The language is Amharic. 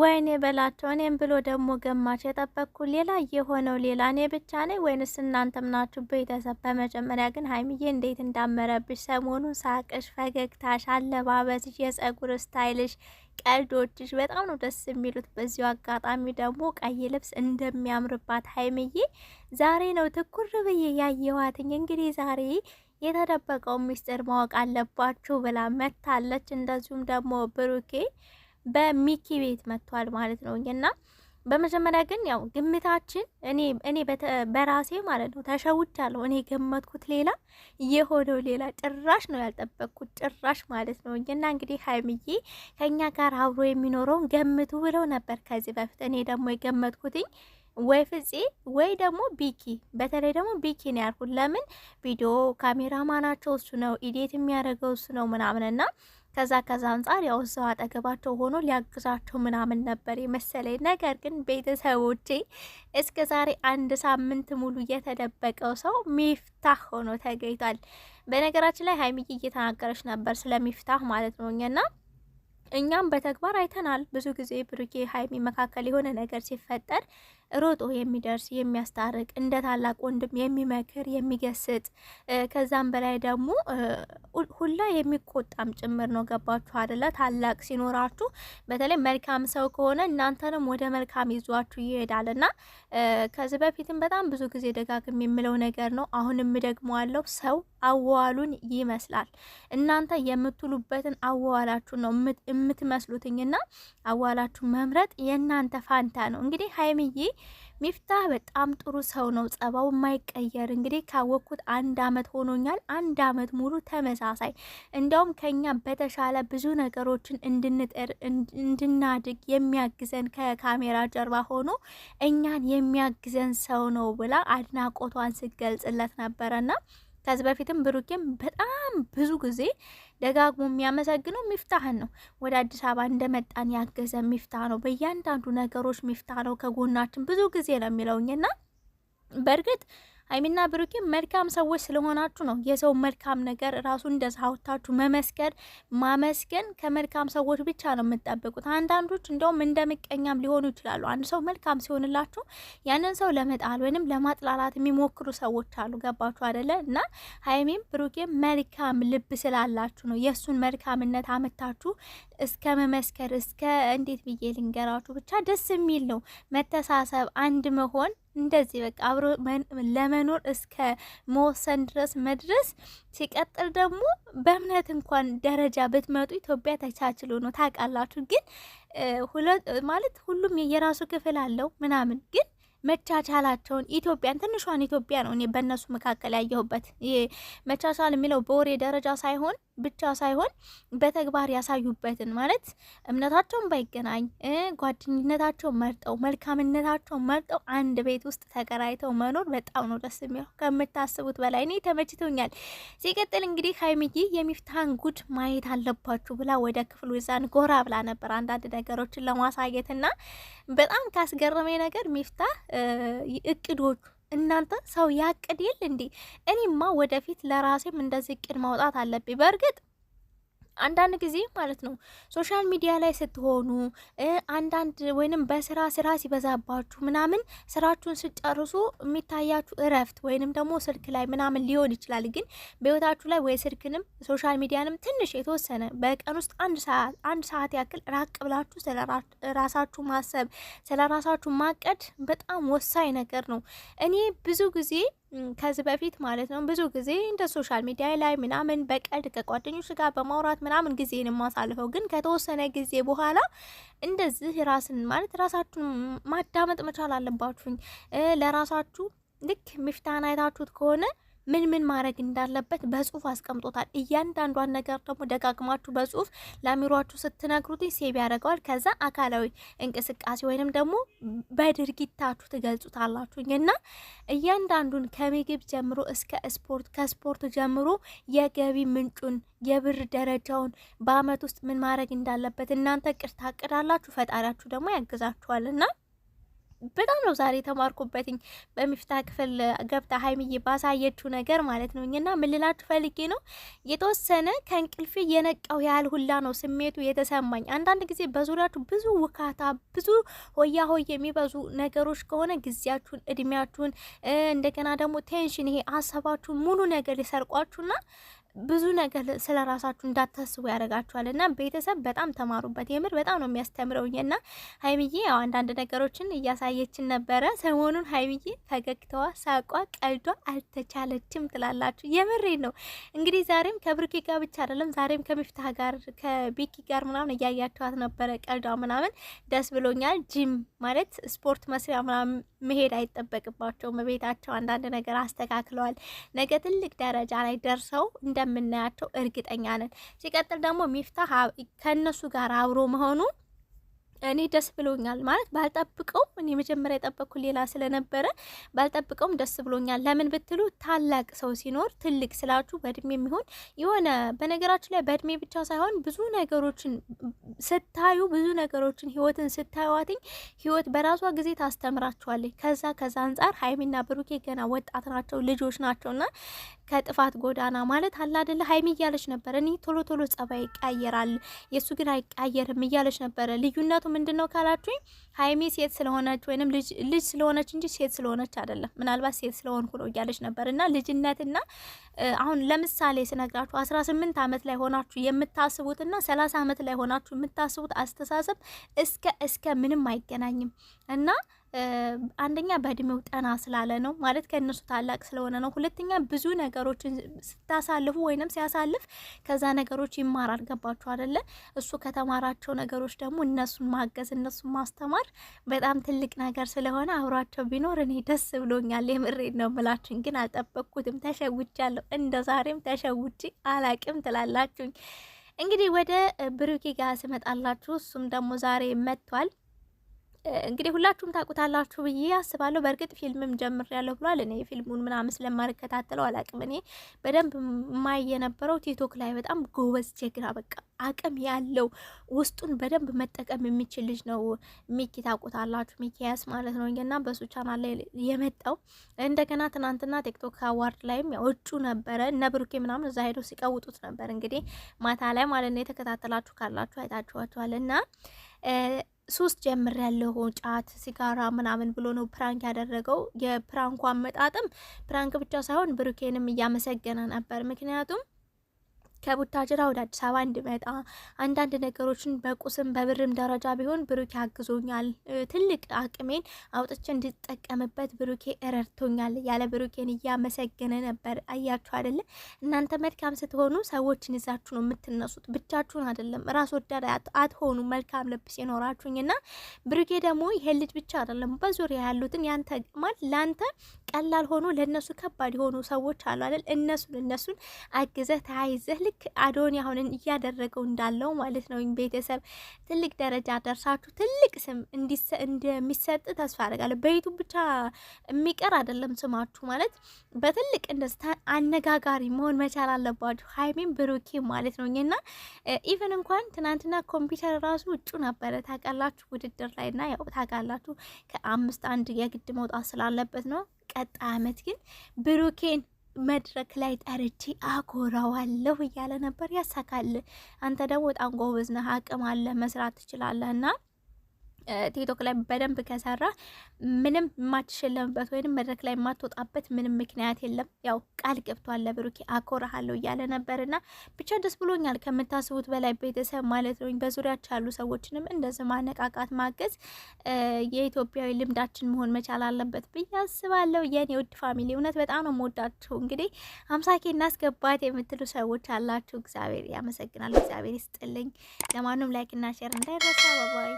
ወይኔ በላቸው። እኔም ብሎ ደግሞ ገማች። የጠበቅኩ ሌላ የሆነው ሌላ። እኔ ብቻ ነኝ ወይንስ እናንተም ናችሁ ቤተሰብ? በመጀመሪያ ግን ሀይሚዬ እንዴት እንዳመረብሽ ሰሞኑን ሳቅሽ፣ ፈገግታሽ፣ አለባበስሽ፣ የጸጉር ስታይልሽ፣ ቀልዶችሽ በጣም ነው ደስ የሚሉት። በዚሁ አጋጣሚ ደግሞ ቀይ ልብስ እንደሚያምርባት ሀይሚዬ ዛሬ ነው ትኩር ብዬ ያየኋትኝ። እንግዲህ ዛሬ የተደበቀው ሚስጥር ማወቅ አለባችሁ ብላ መታለች። እንደዚሁም ደግሞ ብሩኬ በሚኪ ቤት መጥቷል ማለት ነው። እና በመጀመሪያ ግን ያው ግምታችን እኔ በራሴ ማለት ነው ተሸውቻለሁ። እኔ ገመትኩት ሌላ የሆነው ሌላ፣ ጭራሽ ነው ያልጠበቅኩት ጭራሽ ማለት ነው። እና እንግዲህ ሀይሚዬ ከኛ ጋር አብሮ የሚኖረውን ገምቱ ብለው ነበር ከዚህ በፊት። እኔ ደግሞ የገመትኩትኝ ወይ ፍፄ ወይ ደግሞ ቢኪ፣ በተለይ ደግሞ ቢኪ ነው ያልኩት። ለምን ቪዲዮ ካሜራማናቸው እሱ ነው፣ ኢዴት የሚያደርገው እሱ ነው ምናምንና ከዛ አንጻር ያው እዛው አጠገባቸው ሆኖ ሊያግዛቸው ምናምን ነበር የመሰለኝ። ነገር ግን ቤተሰቦቼ እስከ ዛሬ አንድ ሳምንት ሙሉ የተደበቀው ሰው ሚፍታህ ሆኖ ተገኝቷል። በነገራችን ላይ ሀይሚዬ እየተናገረች ነበር ስለ ሚፍታህ ማለት ነው። እኛም በተግባር አይተናል። ብዙ ጊዜ ብሩኬ ሀይሚ መካከል የሆነ ነገር ሲፈጠር ሮጦ የሚደርስ የሚያስታርቅ፣ እንደ ታላቅ ወንድም የሚመክር የሚገስጥ፣ ከዛም በላይ ደግሞ ሁላ የሚቆጣም ጭምር ነው። ገባችሁ አደለ? ታላቅ ሲኖራችሁ በተለይ መልካም ሰው ከሆነ እናንተንም ወደ መልካም ይዟችሁ ይሄዳል። እና ከዚህ በፊትም በጣም ብዙ ጊዜ ደጋግም የምለው ነገር ነው፣ አሁንም ደግመዋለሁ። ሰው አዋዋሉን ይመስላል። እናንተ የምትሉበትን አዋዋላችሁ ነው የምትመስሉትኝና አዋላችሁ መምረጥ የእናንተ ፋንታ ነው። እንግዲህ ሀይሚዬ ሚፍታህ በጣም ጥሩ ሰው ነው፣ ጸባው የማይቀየር እንግዲህ ካወቅኩት 1 አመት ሆኖኛል። 1 አመት ሙሉ ተመሳሳይ፣ እንደውም ከኛ በተሻለ ብዙ ነገሮችን እንድንጥር እንድናድግ የሚያግዘን ከካሜራ ጀርባ ሆኖ እኛን የሚያግዘን ሰው ነው ብላ አድናቆቷን ስገልጽለት ነበረና ከዚህ በፊትም ብሩኬም በጣም ብዙ ጊዜ ደጋግሞ የሚያመሰግነው ሚፍታህን ነው። ወደ አዲስ አበባ እንደመጣን ያገዘ ሚፍታህ ነው። በእያንዳንዱ ነገሮች ሚፍታህ ነው ከጎናችን ብዙ ጊዜ ነው የሚለውኝና በእርግጥ ሀይሚና ብሩኬ መልካም ሰዎች ስለሆናችሁ ነው የሰው መልካም ነገር ራሱ እንደዛ አውጥታችሁ መመስከር ማመስገን ከመልካም ሰዎች ብቻ ነው የምትጠብቁት። አንዳንዶች እንደውም እንደ ምቀኛም ሊሆኑ ይችላሉ። አንድ ሰው መልካም ሲሆንላችሁ ያንን ሰው ለመጣል ወይንም ለማጥላላት የሚሞክሩ ሰዎች አሉ። ገባችሁ አይደለ? እና ሀይሚም ብሩኬ መልካም ልብ ስላላችሁ ነው የእሱን መልካምነት አመታችሁ እስከ መመስከር እስከ እንዴት ብዬ ልንገራችሁ፣ ብቻ ደስ የሚል ነው መተሳሰብ፣ አንድ መሆን እንደዚህ በቃ አብሮ ለመኖር እስከ መወሰን ድረስ መድረስ። ሲቀጥል ደግሞ በእምነት እንኳን ደረጃ ብትመጡ ኢትዮጵያ ተቻችሎ ነው ታውቃላችሁ። ግን ማለት ሁሉም የራሱ ክፍል አለው ምናምን፣ ግን መቻቻላቸውን ኢትዮጵያን ትንሿን ኢትዮጵያ ነው እኔ በእነሱ መካከል ያየሁበት። ይሄ መቻቻል የሚለው በወሬ ደረጃ ሳይሆን ብቻ ሳይሆን በተግባር ያሳዩበትን ማለት እምነታቸውን ባይገናኝ ጓደኝነታቸውን መርጠው መልካምነታቸውን መርጠው አንድ ቤት ውስጥ ተከራይተው መኖር በጣም ነው ደስ የሚለው ከምታስቡት በላይ። እኔ ተመችቶኛል። ሲቀጥል እንግዲህ ሀይሚዬ የሚፍታህን ጉድ ማየት አለባችሁ ብላ ወደ ክፍሉ ይዛን ጎራ ብላ ነበር አንዳንድ ነገሮችን ለማሳየትና በጣም ካስገረመኝ ነገር ሚፍታህ እቅዶቹ እናንተ ሰው ያቅድ የለ እንዴ? እኔማ ወደፊት ለራሴም እንደዚህ እቅድ ማውጣት አለብኝ። በእርግጥ አንዳንድ ጊዜ ማለት ነው ሶሻል ሚዲያ ላይ ስትሆኑ አንዳንድ ወይንም በስራ ሲበዛባችሁ ምናምን ስራችሁን ስጨርሱ የሚታያችሁ እረፍት ወይንም ደግሞ ስልክ ላይ ምናምን ሊሆን ይችላል። ግን በህይወታችሁ ላይ ወይ ስልክንም ሶሻል ሚዲያንም ትንሽ የተወሰነ በቀን ውስጥ አንድ ሰዓት ያክል ራቅ ብላችሁ ስለ ራሳችሁ ማሰብ ስለ ራሳችሁ ማቀድ በጣም ወሳኝ ነገር ነው። እኔ ብዙ ጊዜ ከዚህ በፊት ማለት ነው ብዙ ጊዜ እንደ ሶሻል ሚዲያ ላይ ምናምን በቀልድ ከጓደኞች ጋር በማውራት ምናምን ጊዜን የማሳልፈው፣ ግን ከተወሰነ ጊዜ በኋላ እንደዚህ ራስን ማለት ራሳችሁን ማዳመጥ መቻል አለባችሁኝ። ለራሳችሁ ልክ ሚፍታህን አይታችሁት ከሆነ ምን ማድረግ እንዳለበት በጽሁፍ አስቀምጦታል። እያንዳንዷን ነገር ደግሞ ደጋግማችሁ በጽሁፍ ለአሚሯችሁ ስትነግሩት ሴብ ያደርገዋል። ከዛ አካላዊ እንቅስቃሴ ወይንም ደግሞ በድርጊታችሁ ትገልጹታላችሁ እና እያንዳንዱን ከምግብ ጀምሮ እስከ ስፖርት፣ ከስፖርት ጀምሮ የገቢ ምንጩን የብር ደረጃውን በአመት ውስጥ ምን ማድረግ እንዳለበት እናንተ ቅድ ታቅዳላችሁ፣ ፈጣሪያችሁ ደግሞ ያግዛችኋልና በጣም ነው ዛሬ ተማርኩበትኝ በሚፍታ ክፍል ገብታ ሀይሚዬ ባሳየችው ነገር ማለት ነው። እና ምን ልላችሁ ፈልጌ ነው የተወሰነ ከእንቅልፌ የነቃው ያህል ሁላ ነው ስሜቱ የተሰማኝ። አንዳንድ ጊዜ በዙሪያችሁ ብዙ ውካታ፣ ብዙ ሆያ ሆይ የሚበዙ ነገሮች ከሆነ ጊዜያችሁን፣ እድሜያችሁን እንደገና ደግሞ ቴንሽን ይሄ ሀሳባችሁን ሙሉ ነገር ሊሰርቋችሁና ብዙ ነገር ስለ ራሳችሁ እንዳታስቡ ያደርጋችኋል። እና ቤተሰብ በጣም ተማሩበት። የምር በጣም ነው የሚያስተምረውኝ። እና ሀይሚዬ ያው አንዳንድ ነገሮችን እያሳየችን ነበረ ሰሞኑን። ሀይሚዬ ፈገግታዋ፣ ሳቋ፣ ቀልዷ አልተቻለችም ትላላችሁ። የምሬ ነው። እንግዲህ ዛሬም ከብሩኬ ጋር ብቻ አይደለም፣ ዛሬም ከሚፍታህ ጋር ከቢኪ ጋር ምናምን እያያቸዋት ነበረ። ቀልዷ ምናምን ደስ ብሎኛል። ጂም ማለት ስፖርት መስሪያ ምናምን መሄድ አይጠበቅባቸውም። ቤታቸው አንዳንድ ነገር አስተካክለዋል። ነገ ትልቅ ደረጃ ላይ ደርሰው እንደምናያቸው እርግጠኛ ነን። ሲቀጥል ደግሞ ሚፍታህ ከነሱ ጋር አብሮ መሆኑ እኔ ደስ ብሎኛል። ማለት ባልጠብቀው፣ እኔ መጀመሪያ የጠበቅኩ ሌላ ስለነበረ ባልጠብቀውም ደስ ብሎኛል። ለምን ብትሉ ታላቅ ሰው ሲኖር ትልቅ ስላችሁ በእድሜ የሚሆን የሆነ በነገራችን ላይ በእድሜ ብቻ ሳይሆን ብዙ ነገሮችን ስታዩ ብዙ ነገሮችን ህይወትን ስታዩዋትኝ ህይወት በራሷ ጊዜ ታስተምራችኋለች። ከዛ አንጻር ሀይሚና ብሩኬ ገና ወጣት ናቸው፣ ልጆች ናቸውና ከጥፋት ጎዳና ማለት አለ አይደለ። ሀይሚ እያለች ነበር እኔ ቶሎ ቶሎ ጸባይ ይቀየራል የሱ ግን አይቀየርም እያለች ነበረ። ልዩነቱ ምንድነው ካላችሁኝ ሀይሚ ሴት ስለሆነች ወይንም ልጅ ስለሆነች እንጂ ሴት ስለሆነች አይደለም። ምናልባት ሴት ስለሆንኩ ነው እያለች ነበር። እና ልጅነትና አሁን ለምሳሌ ስነግራችሁ 18 ዓመት ላይ ሆናችሁ የምታስቡትና 30 ዓመት ላይ ሆናችሁ የምታስቡት አስተሳሰብ እስከ ምንም አይገናኝም። እና አንደኛ በእድሜው ጠና ስላለ ነው ማለት ከእነሱ ታላቅ ስለሆነ ነው። ሁለተኛ ብዙ ነገሮችን ስታሳልፉ ወይንም ሲያሳልፍ ከዛ ነገሮች ይማራል። ገባችሁ አይደለ? እሱ ከተማራቸው ነገሮች ደግሞ እነሱን ማገዝ እነሱን ማስተማር በጣም ትልቅ ነገር ስለሆነ አብሯቸው ቢኖር እኔ ደስ ብሎኛል። የምሬድ ነው ምላችሁኝ። ግን አልጠበቅኩትም፣ ተሸውቻለሁ። እንደ ዛሬም ተሸውጪ አላቅም ትላላችሁኝ። እንግዲህ ወደ ብሩኬ ጋር ስመጣላችሁ እሱም ደግሞ ዛሬ መጥቷል። እንግዲህ ሁላችሁም ታውቁታላችሁ ብዬ አስባለሁ። በእርግጥ ፊልምም ጀምሬያለሁ ብሏል። እኔ ፊልሙን ምናምን ስለማልከታተለው አላቅም። እኔ በደንብ ማይ የነበረው ቲክቶክ ላይ በጣም ጎበዝ ጀግና፣ በቃ አቅም ያለው ውስጡን በደንብ መጠቀም የሚችል ልጅ ነው። ሚኪ ታውቁታላችሁ፣ ሚኪያስ ማለት ነው። እና በሱ ቻናል ላይ የመጣው እንደገና ትናንትና ቲክቶክ አዋርድ ላይም እጩ ነበረ። እነ ብሩኬ ምናምን እዛ ሄደው ሲቀውጡት ነበር። እንግዲህ ማታ ላይ ማለት ነው። የተከታተላችሁ ካላችሁ አይታችኋቸዋል። እና ሱስ ጀምር ያለው ጫት፣ ሲጋራ ምናምን ብሎ ነው ፕራንክ ያደረገው። የፕራንኩ አመጣጥም ፕራንክ ብቻ ሳይሆን ብሩኬንም እያመሰገነ ነበር። ምክንያቱም ከቡታጅራ ወደ አዲስ አበባ እንድመጣ አንዳንድ ነገሮችን በቁስም በብርም ደረጃ ቢሆን ብሩኬ አግዞኛል፣ ትልቅ አቅሜን አውጥቼ እንድጠቀምበት ብሩኬ እረድቶኛል ያለ ብሩኬን እያመሰገነ ነበር። አያችሁ አይደለ? እናንተ መልካም ስትሆኑ ሰዎችን ይዛችሁ ነው የምትነሱት፣ ብቻችሁን አይደለም። ራስ ወዳድ አትሆኑ መልካም ልብ ሲኖራችሁኝና ብሩኬ ደግሞ ይሄ ልጅ ብቻ አይደለም በዙሪያ ያሉትን ያንተ ማለት ላንተ ቀላል ሆኖ ለነሱ ከባድ የሆኑ ሰዎች አሉ አይደል? እነሱን አግዘህ ተያይዘህ ልክ አዶኒ አሁን እያደረገው እንዳለው ማለት ነው። ቤተሰብ ትልቅ ደረጃ ደርሳችሁ ትልቅ ስም እንደሚሰጥ ተስፋ አደርጋለሁ። በዩቱብ ብቻ የሚቀር አይደለም ስማችሁ ማለት በትልቅ እንደዚህ አነጋጋሪ መሆን መቻል አለባችሁ። ሀይሚን ብሩኬ ማለት ነው። እና ኢቨን እንኳን ትናንትና ኮምፒውተር ራሱ ውጩ ነበረ ታውቃላችሁ፣ ውድድር ላይና ያው ታውቃላችሁ ከ5-1 የግድ መውጣት ስላለበት ነው። ቀጣይ አመት ግን ብሩኬን መድረክ ላይ ጠርቼ አኮራዋለሁ እያለ ነበር። ያሳካል። አንተ ደግሞ በጣም ጎበዝ ነህ፣ አቅም አለ፣ መስራት ትችላለህ እና ቲክቶክ ላይ በደንብ ከሰራ ምንም የማትሸለምበት ወይንም መድረክ ላይ የማትወጣበት ምንም ምክንያት የለም። ያው ቃል ገብቷል ለብሩኬ አኮራሃለሁ እያለ ነበርና ብቻ ደስ ብሎኛል ከምታስቡት በላይ ቤተሰብ ማለት ነው። በዙሪያቸው ያሉ ሰዎችንም እንደዚህ ማነቃቃት ማገዝ የኢትዮጵያዊ ልምዳችን መሆን መቻል አለበት ብዬ አስባለሁ። የኔ ውድ ፋሚሊ እውነት በጣም ነው የምወዳችሁ። እንግዲህ 50K እናስገባት የምትሉ ሰዎች አላችሁ። እግዚአብሔር ያመሰግናል። እግዚአብሔር ይስጥልኝ። ለማንም ላይክ እና ሼር እንዳይረሳ። ባባይ